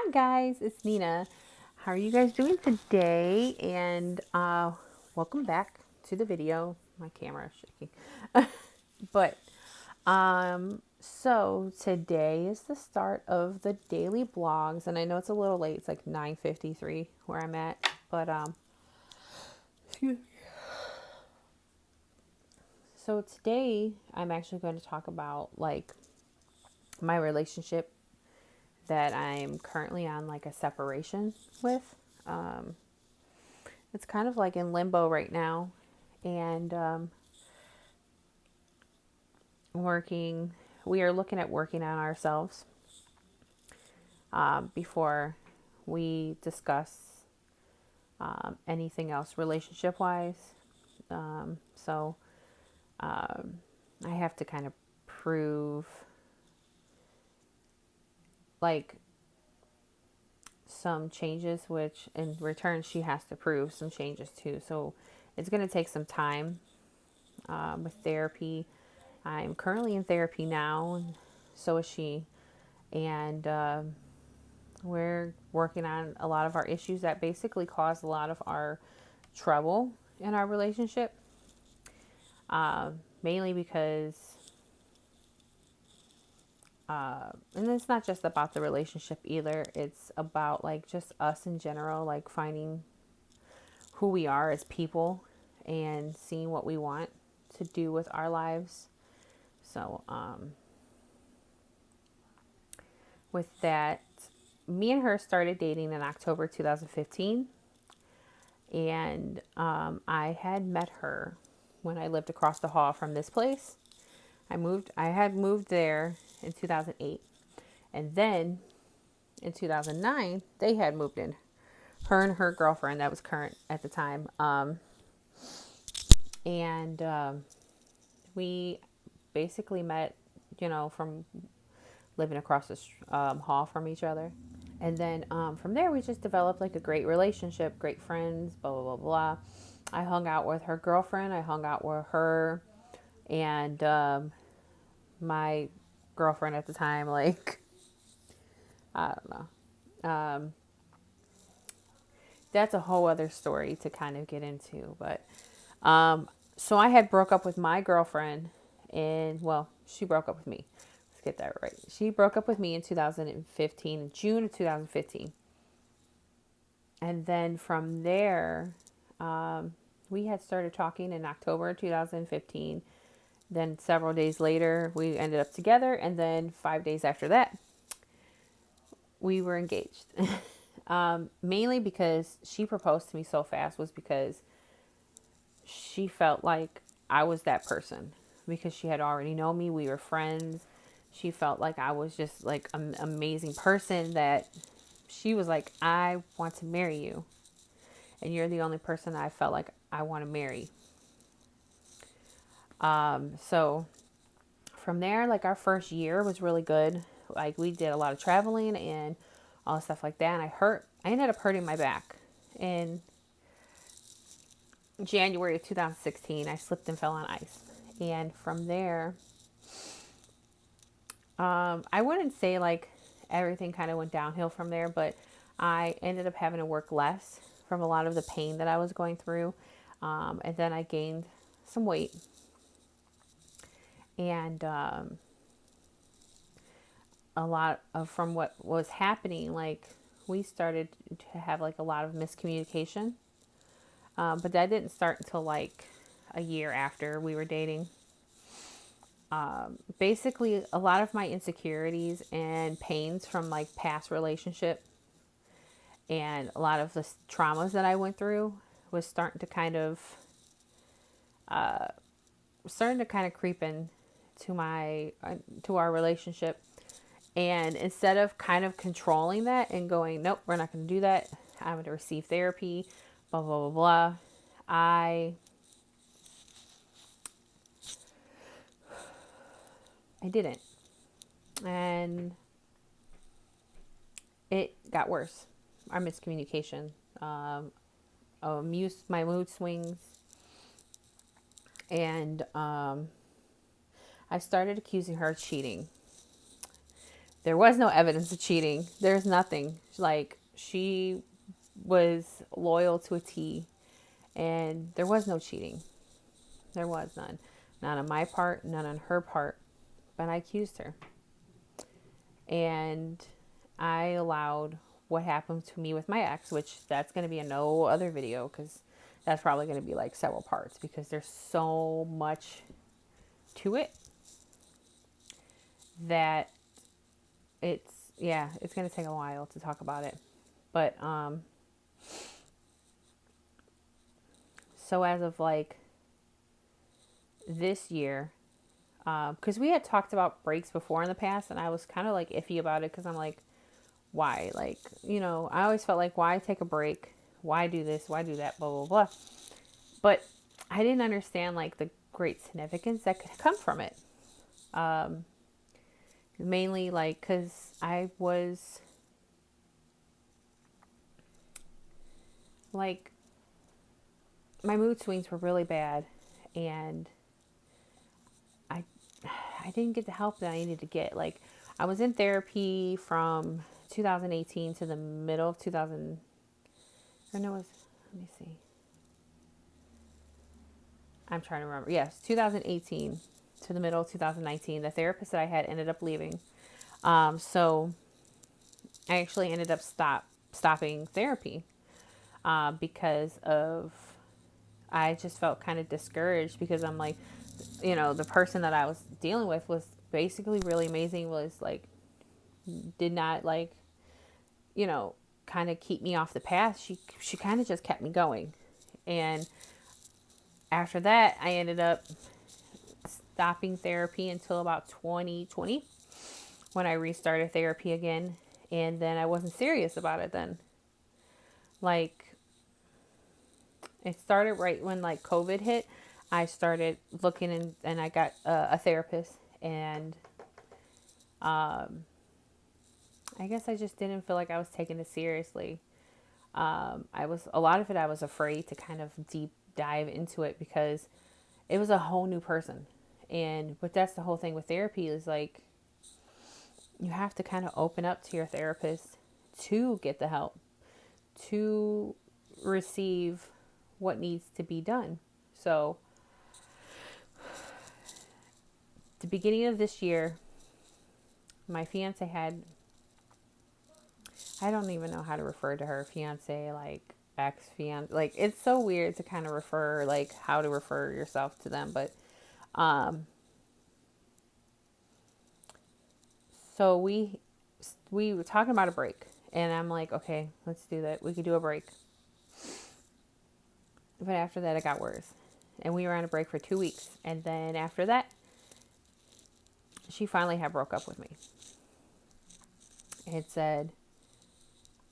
Hi guys, it's Nina. How are you guys doing today? And welcome back to the video. My camera is shaking. But so today is the start of the daily blogs, and I know it's a little late. It's like 9:53 where I'm at, but so today I'm actually going to talk about like my relationship that I'm currently on like a separation with. Um, it's kind of like in limbo right now, and working. We are looking at working on ourselves before we discuss anything else relationship wise. So I have to kind of prove like some changes, which in return she has to prove some changes too. So it's going to take some time with therapy. I'm currently in therapy now, and so is she. And we're working on a lot of our issues that basically caused a lot of our trouble in our relationship. Mainly because, and it's not just about the relationship either, it's about like just us in general, like finding who we are as people and seeing what we want to do with our lives. So, with that, me and her started dating in October 2015. And I had met her when I lived across the hall from this place. I had moved there in 2008. And then in 2009, they had moved in. Her and her girlfriend that was current at the time. And we basically met, from living across the hall from each other. And then from there, we just developed like a great relationship, great friends, blah, blah, blah, blah. I hung out with her girlfriend. I hung out with her and my girlfriend at the time. Like, I don't know. That's a whole other story to kind of get into. But so I had broke up with my girlfriend and, well, she broke up with me. Let's get that right. She broke up with me in 2015, in June of 2015. And then from there, we had started talking in October 2015. Then several days later, we ended up together. And then 5 days after that, we were engaged. Mainly because she proposed to me so fast was because she felt like I was that person. Because she had already known me. We were friends. She felt like I was just like an amazing person that she was like, I want to marry you. And you're the only person that I felt like I want to marry. So from there, like our first year was really good. Like we did a lot of traveling and all stuff like that. And I ended up hurting my back in January of 2016. I slipped and fell on ice. And from there, I wouldn't say like everything kind of went downhill from there, but I ended up having to work less from a lot of the pain that I was going through. And then I gained some weight. And a lot of from what was happening, like we started to have like a lot of miscommunication. But that didn't start until like a year after we were dating. Basically, a lot of my insecurities and pains from like past relationship and a lot of the traumas that I went through was starting to kind of creep in to my to our relationship. And instead of kind of controlling that and going, nope, we're not going to do that, I'm going to receive therapy, blah blah blah blah, I didn't, and it got worse. Our miscommunication, my mood swings, and I started accusing her of cheating. There was no evidence of cheating. There's nothing. Like, she was loyal to a T, and there was no cheating. There was none. None on my part, none on her part. But I accused her. And I allowed what happened to me with my ex, which that's going to be a no other video, because that's probably going to be like several parts, because there's so much to it that it's going to take a while to talk about it. But so as of like this year, because we had talked about breaks before in the past, and I was kind of like iffy about it, because I'm like, why? Like, I always felt like, why take a break? Why do this? Why do that? Blah, blah, blah. But I didn't understand like the great significance that could come from it. Mainly like, because I was like, my mood swings were really bad, and I I didn't get the help that I needed to get. Like, I was in therapy from 2018 to the middle of 2000. Or no, it was, let me see. I'm trying to remember. Yes, 2018 to the middle of 2019. The therapist that I had ended up leaving. So I actually ended up stopping therapy because of, I just felt kind of discouraged, because I'm like, the person that I was dealing with was basically really amazing, was like, did not like, kind of keep me off the path. She kind of just kept me going. And after that, I ended up stopping therapy until about 2020, when I restarted therapy again. And then I wasn't serious about it then. Like, it started right when like COVID hit. I started looking and I got a therapist, and I guess I just didn't feel like I was taking it seriously. I was, a lot of it, I was afraid to kind of deep dive into it, because it was a whole new person. But that's the whole thing with therapy, is like, you have to kind of open up to your therapist to get the help, to receive what needs to be done. So, the beginning of this year, my fiance had, I don't even know how to refer to her, fiance, like ex fiance, like, it's so weird to kind of refer, like, how to refer yourself to them. But so we were talking about a break, and I'm like, okay, let's do that. We could do a break. But after that, it got worse, and we were on a break for 2 weeks. And then after that, she finally had broke up with me. It said,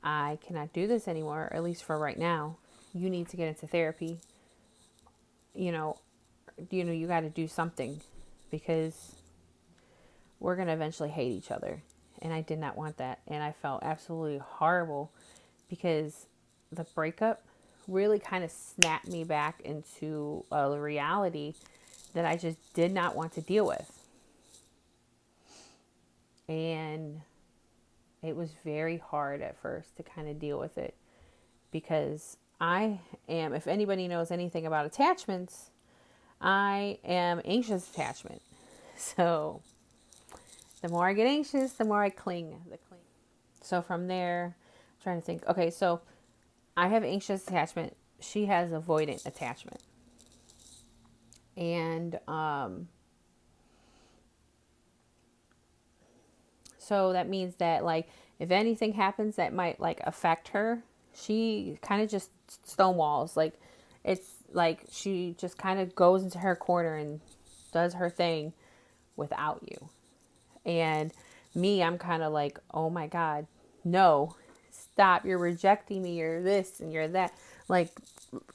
I cannot do this anymore, at least for right now. You need to get into therapy. You got to do something, because we're going to eventually hate each other. And I did not want that. And I felt absolutely horrible, because the breakup really kind of snapped me back into a reality that I just did not want to deal with. And it was very hard at first to kind of deal with it, because I am, if anybody knows anything about attachments, I am anxious attachment. So the more I get anxious, the more I cling. So from there, I'm trying to think. Okay, so I have anxious attachment. She has avoidant attachment. And so that means that, like, if anything happens that might like affect her, she kind of just stonewalls. Like, it's like she just kind of goes into her corner and does her thing without you. And me, I'm kind of like, oh my God, no, stop. You're rejecting me. You're this and you're that. Like,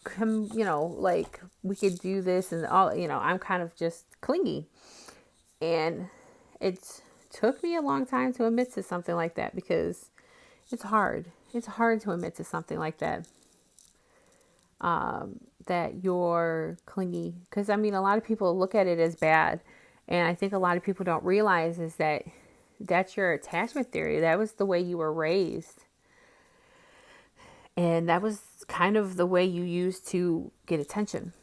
come, like, we could do this and all, I'm kind of just clingy. And it took me a long time to admit to something like that, because it's hard. It's hard to admit to something like that. That you're clingy. Because, I mean, a lot of people look at it as bad. And I think a lot of people don't realize is that that's your attachment theory. That was the way you were raised. And that was kind of the way you used to get attention.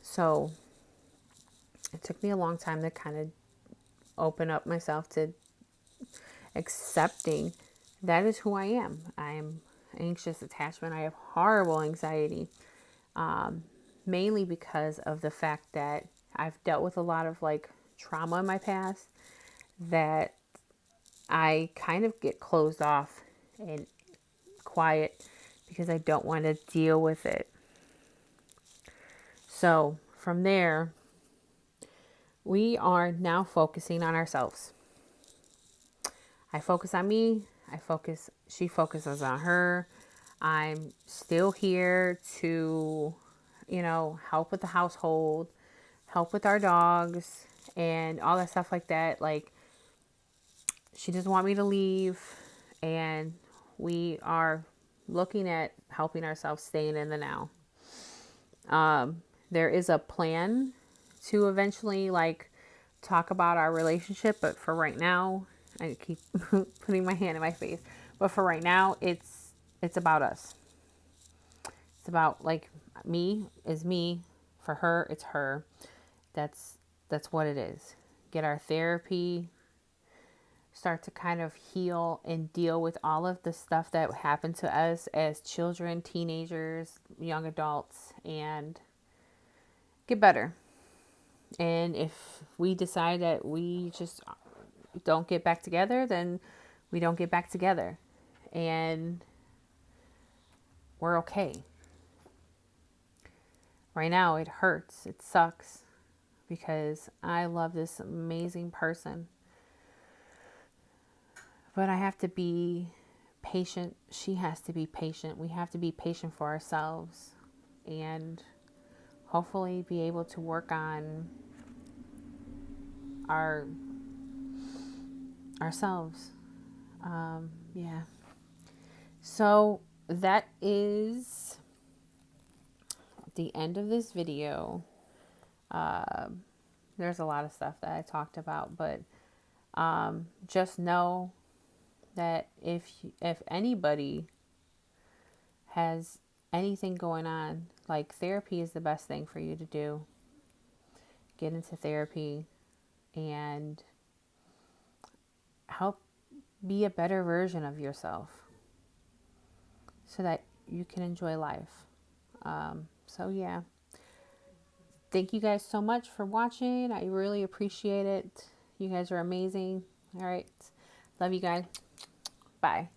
So it took me a long time to kind of open up myself to accepting that is who I am. I'm anxious attachment. I have horrible anxiety, mainly because of the fact that I've dealt with a lot of like trauma in my past, that I kind of get closed off and quiet because I don't want to deal with it. So from there, we are now focusing on ourselves. I focus on me. She focuses on her. I'm still here to, help with the household, help with our dogs, and all that stuff like that. Like, she doesn't want me to leave, and we are looking at helping ourselves, staying in the now. There is a plan to eventually like talk about our relationship, but for right now, I keep putting my hand in my face. But for right now, it's about us. It's about like me is me, for her it's her. That's what it is. Get our therapy, start to kind of heal and deal with all of the stuff that happened to us as children, teenagers, young adults, and get better. And if we decide that we just don't get back together, then we don't get back together. And we're okay. Right now, it hurts. It sucks because I love this amazing person. But I have to be patient. She has to be patient. We have to be patient for ourselves and hopefully be able to work on ourselves. Yeah. So that is the end of this video. There's a lot of stuff that I talked about, but just know that if anybody has anything going on, like, therapy is the best thing for you to do. Get into therapy and help be a better version of yourself so that you can enjoy life. So yeah, thank you guys so much for watching. I really appreciate it. You guys are amazing. All right, love you guys. Bye.